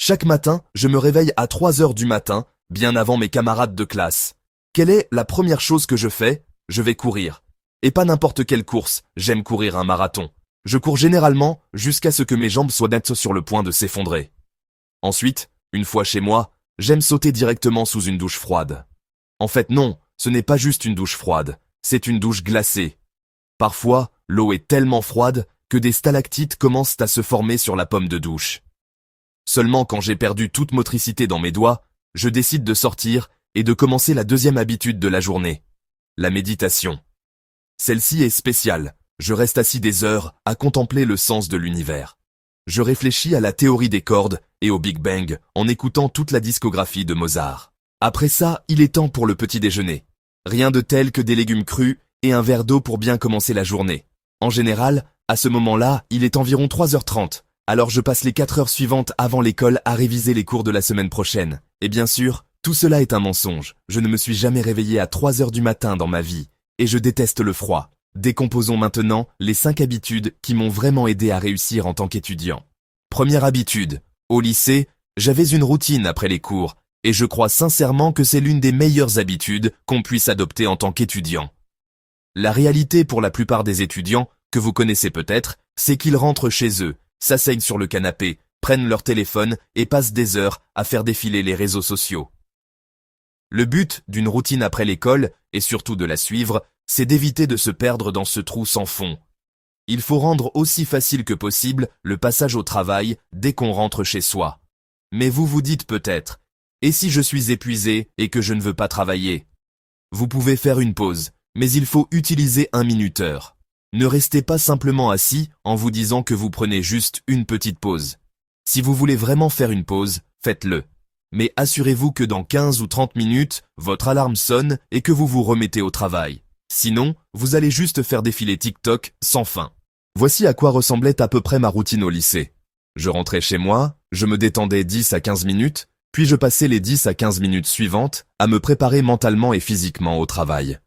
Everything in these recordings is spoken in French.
Chaque matin, je me réveille à 3 heures du matin, bien avant mes camarades de classe. Quelle est la première chose que je fais? Je vais courir. Et pas n'importe quelle course, j'aime courir un marathon. Je cours généralement jusqu'à ce que mes jambes soient nettes sur le point de s'effondrer. Ensuite, une fois chez moi, j'aime sauter directement sous une douche froide. En fait non, ce n'est pas juste une douche froide, c'est une douche glacée. Parfois, l'eau est tellement froide que des stalactites commencent à se former sur la pomme de douche. Seulement quand j'ai perdu toute motricité dans mes doigts, je décide de sortir et de commencer la deuxième habitude de la journée, la méditation. Celle-ci est spéciale, je reste assis des heures à contempler le sens de l'univers. Je réfléchis à la théorie des cordes et au Big Bang en écoutant toute la discographie de Mozart. Après ça, il est temps pour le petit déjeuner. Rien de tel que des légumes crus et un verre d'eau pour bien commencer la journée. En général, à ce moment-là, il est environ 3h30, alors je passe les 4 heures suivantes avant l'école à réviser les cours de la semaine prochaine. Et bien sûr, tout cela est un mensonge. Je ne me suis jamais réveillé à 3 heures du matin dans ma vie, et je déteste le froid. Décomposons maintenant les 5 habitudes qui m'ont vraiment aidé à réussir en tant qu'étudiant. Première habitude. Au lycée, j'avais une routine après les cours, et je crois sincèrement que c'est l'une des meilleures habitudes qu'on puisse adopter en tant qu'étudiant. La réalité pour la plupart des étudiants, que vous connaissez peut-être, c'est qu'ils rentrent chez eux, s'asseyent sur le canapé, prennent leur téléphone et passent des heures à faire défiler les réseaux sociaux. Le but d'une routine après l'école, et surtout de la suivre, c'est d'éviter de se perdre dans ce trou sans fond. Il faut rendre aussi facile que possible le passage au travail dès qu'on rentre chez soi. Mais vous vous dites peut-être, et si je suis épuisé et que je ne veux pas travailler? Vous pouvez faire une pause, mais il faut utiliser un minuteur. Ne restez pas simplement assis en vous disant que vous prenez juste une petite pause. Si vous voulez vraiment faire une pause, faites-le. Mais assurez-vous que dans 15 ou 30 minutes, votre alarme sonne et que vous vous remettez au travail. Sinon, vous allez juste faire défiler TikTok sans fin. Voici à quoi ressemblait à peu près ma routine au lycée. Je rentrais chez moi, je me détendais 10 à 15 minutes, puis je passais les 10 à 15 minutes suivantes à me préparer mentalement et physiquement au travail.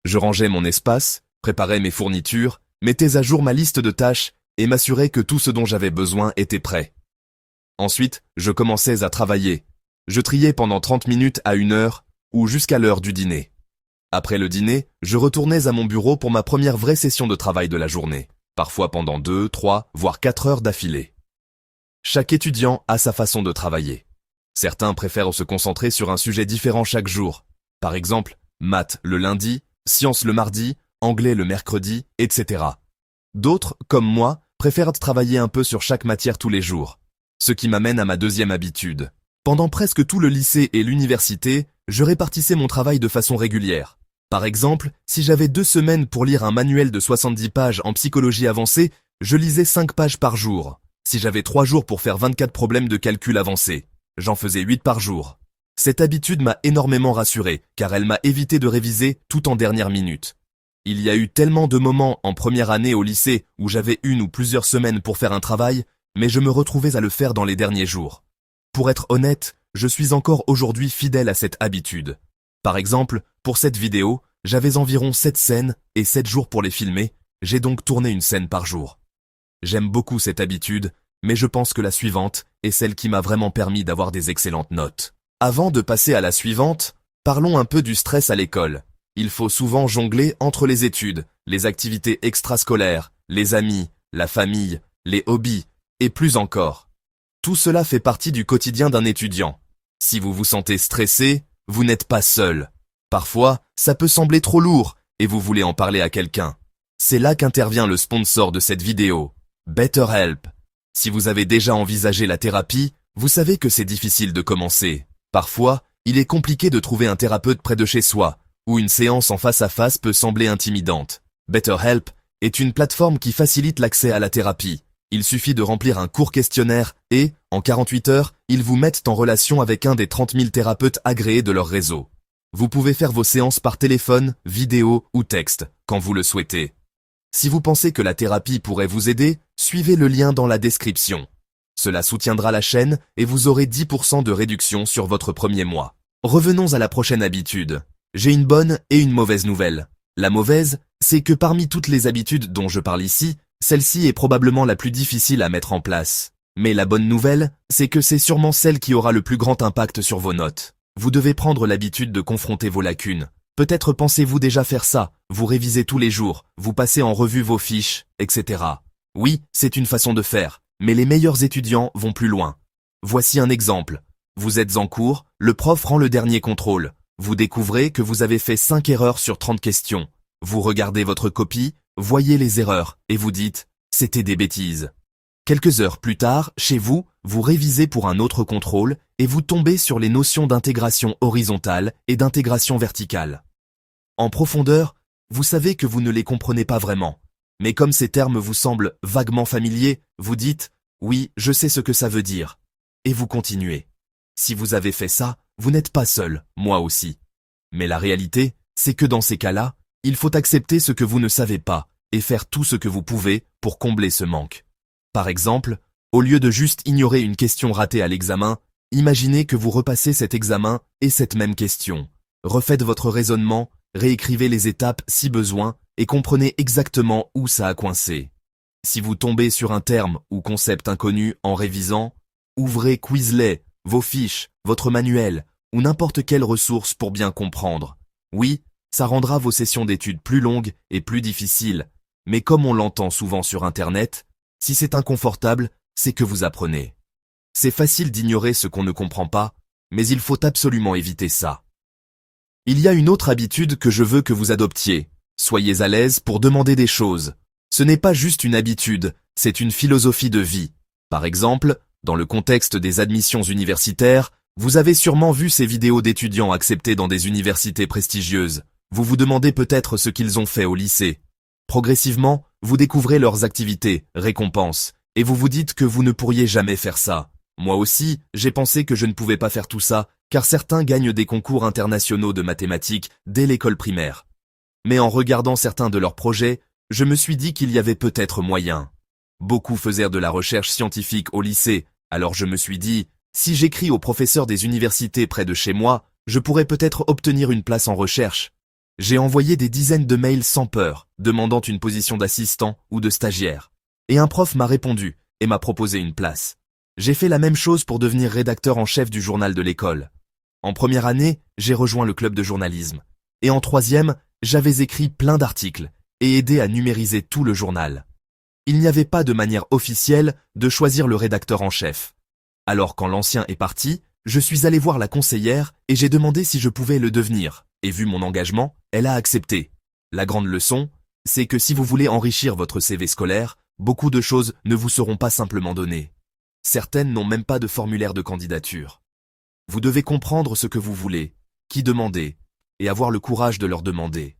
Je rangeais mon espace, préparais mes fournitures, mettais à jour ma liste de tâches et m'assurais que tout ce dont j'avais besoin était prêt. Ensuite, je commençais à travailler. Je triais pendant 30 minutes à 1 heure ou jusqu'à l'heure du dîner. Après le dîner, je retournais à mon bureau pour ma première vraie session de travail de la journée, parfois pendant 2, 3, voire 4 heures d'affilée. Chaque étudiant a sa façon de travailler. Certains préfèrent se concentrer sur un sujet différent chaque jour. Par exemple, maths le lundi, sciences le mardi, anglais le mercredi, etc. D'autres, comme moi, préfèrent travailler un peu sur chaque matière tous les jours. Ce qui m'amène à ma deuxième habitude. Pendant presque tout le lycée et l'université, je répartissais mon travail de façon régulière. Par exemple, si j'avais 2 semaines pour lire un manuel de 70 pages en psychologie avancée, je lisais 5 pages par jour. Si j'avais 3 jours pour faire 24 problèmes de calcul avancé, j'en faisais 8 par jour. Cette habitude m'a énormément rassuré, car elle m'a évité de réviser tout en dernière minute. Il y a eu tellement de moments en première année au lycée où j'avais 1 ou plusieurs semaines pour faire un travail, mais je me retrouvais à le faire dans les derniers jours. Pour être honnête, je suis encore aujourd'hui fidèle à cette habitude. Par exemple, pour cette vidéo, j'avais environ 7 scènes et 7 jours pour les filmer, j'ai donc tourné une scène par jour. J'aime beaucoup cette habitude, mais je pense que la suivante est celle qui m'a vraiment permis d'avoir des excellentes notes. Avant de passer à la suivante, parlons un peu du stress à l'école. Il faut souvent jongler entre les études, les activités extrascolaires, les amis, la famille, les hobbies, et plus encore. Tout cela fait partie du quotidien d'un étudiant. Si vous vous sentez stressé, vous n'êtes pas seul. Parfois, ça peut sembler trop lourd et vous voulez en parler à quelqu'un. C'est là qu'intervient le sponsor de cette vidéo, BetterHelp. Si vous avez déjà envisagé la thérapie, vous savez que c'est difficile de commencer. Parfois, il est compliqué de trouver un thérapeute près de chez soi, ou une séance en face à face peut sembler intimidante. BetterHelp est une plateforme qui facilite l'accès à la thérapie. Il suffit de remplir un court questionnaire et, en 48 heures, ils vous mettent en relation avec un des 30 000 thérapeutes agréés de leur réseau. Vous pouvez faire vos séances par téléphone, vidéo ou texte, quand vous le souhaitez. Si vous pensez que la thérapie pourrait vous aider, suivez le lien dans la description. Cela soutiendra la chaîne et vous aurez 10% de réduction sur votre premier mois. Revenons à la prochaine habitude. J'ai une bonne et une mauvaise nouvelle. La mauvaise, c'est que parmi toutes les habitudes dont je parle ici, celle-ci est probablement la plus difficile à mettre en place. Mais la bonne nouvelle, c'est que c'est sûrement celle qui aura le plus grand impact sur vos notes. Vous devez prendre l'habitude de confronter vos lacunes. Peut-être pensez-vous déjà faire ça, vous révisez tous les jours, vous passez en revue vos fiches, etc. Oui, c'est une façon de faire, mais les meilleurs étudiants vont plus loin. Voici un exemple. Vous êtes en cours, le prof rend le dernier contrôle. Vous découvrez que vous avez fait 5 erreurs sur 30 questions. Vous regardez votre copie, voyez les erreurs, et vous dites « c'était des bêtises ». Quelques heures plus tard, chez vous, vous révisez pour un autre contrôle et vous tombez sur les notions d'intégration horizontale et d'intégration verticale. En profondeur, vous savez que vous ne les comprenez pas vraiment. Mais comme ces termes vous semblent vaguement familiers, vous dites « oui, je sais ce que ça veut dire ». Et vous continuez. Si vous avez fait ça, vous n'êtes pas seul, moi aussi. Mais la réalité, c'est que dans ces cas-là, il faut accepter ce que vous ne savez pas et faire tout ce que vous pouvez pour combler ce manque. Par exemple, au lieu de juste ignorer une question ratée à l'examen, imaginez que vous repassez cet examen et cette même question. Refaites votre raisonnement, réécrivez les étapes si besoin et comprenez exactement où ça a coincé. Si vous tombez sur un terme ou concept inconnu en révisant, ouvrez Quizlet, vos fiches, votre manuel ou n'importe quelle ressource pour bien comprendre. Oui, ça rendra vos sessions d'études plus longues et plus difficiles, mais comme on l'entend souvent sur Internet, si c'est inconfortable, c'est que vous apprenez. C'est facile d'ignorer ce qu'on ne comprend pas, mais il faut absolument éviter ça. Il y a une autre habitude que je veux que vous adoptiez. Soyez à l'aise pour demander des choses. Ce n'est pas juste une habitude, c'est une philosophie de vie. Par exemple, dans le contexte des admissions universitaires, vous avez sûrement vu ces vidéos d'étudiants acceptés dans des universités prestigieuses. Vous vous demandez peut-être ce qu'ils ont fait au lycée. Progressivement, vous découvrez leurs activités, récompenses, et vous vous dites que vous ne pourriez jamais faire ça. Moi aussi, j'ai pensé que je ne pouvais pas faire tout ça, car certains gagnent des concours internationaux de mathématiques dès l'école primaire. Mais en regardant certains de leurs projets, je me suis dit qu'il y avait peut-être moyen. Beaucoup faisaient de la recherche scientifique au lycée, alors je me suis dit, si j'écris aux professeurs des universités près de chez moi, je pourrais peut-être obtenir une place en recherche. J'ai envoyé des dizaines de mails sans peur, demandant une position d'assistant ou de stagiaire. Et un prof m'a répondu et m'a proposé une place. J'ai fait la même chose pour devenir rédacteur en chef du journal de l'école. En première année, j'ai rejoint le club de journalisme. Et en troisième, j'avais écrit plein d'articles et aidé à numériser tout le journal. Il n'y avait pas de manière officielle de choisir le rédacteur en chef. Alors quand l'ancien est parti, je suis allé voir la conseillère et j'ai demandé si je pouvais le devenir. Et vu mon engagement, elle a accepté. La grande leçon, c'est que si vous voulez enrichir votre CV scolaire, beaucoup de choses ne vous seront pas simplement données. Certaines n'ont même pas de formulaire de candidature. Vous devez comprendre ce que vous voulez, qui demander, et avoir le courage de leur demander.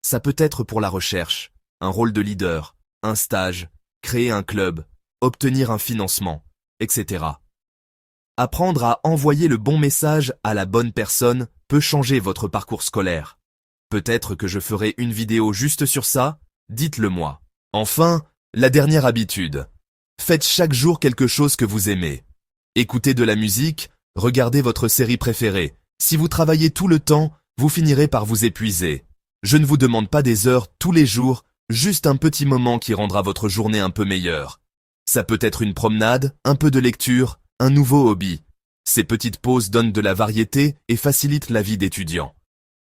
Ça peut être pour la recherche, un rôle de leader, un stage, créer un club, obtenir un financement, etc. Apprendre à envoyer le bon message à la bonne personne peut changer votre parcours scolaire. Peut-être que je ferai une vidéo juste sur ça, dites-le moi. Enfin, la dernière habitude. Faites chaque jour quelque chose que vous aimez. Écoutez de la musique, regardez votre série préférée. Si vous travaillez tout le temps, vous finirez par vous épuiser. Je ne vous demande pas des heures tous les jours, juste un petit moment qui rendra votre journée un peu meilleure. Ça peut être une promenade, un peu de lecture, un nouveau hobby. Ces petites pauses donnent de la variété et facilitent la vie d'étudiant.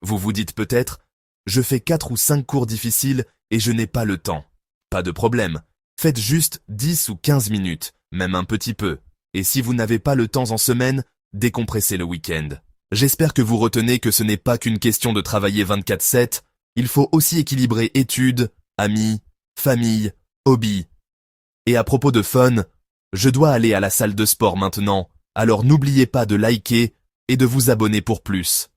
Vous vous dites peut-être, je fais 4 ou 5 cours difficiles et je n'ai pas le temps. Pas de problème. Faites juste 10 ou 15 minutes, même un petit peu. Et si vous n'avez pas le temps en semaine, décompressez le week-end. J'espère que vous retenez que ce n'est pas qu'une question de travailler 24/7, il faut aussi équilibrer études, amis, famille, hobby. Et à propos de fun, je dois aller à la salle de sport maintenant, alors n'oubliez pas de liker et de vous abonner pour plus.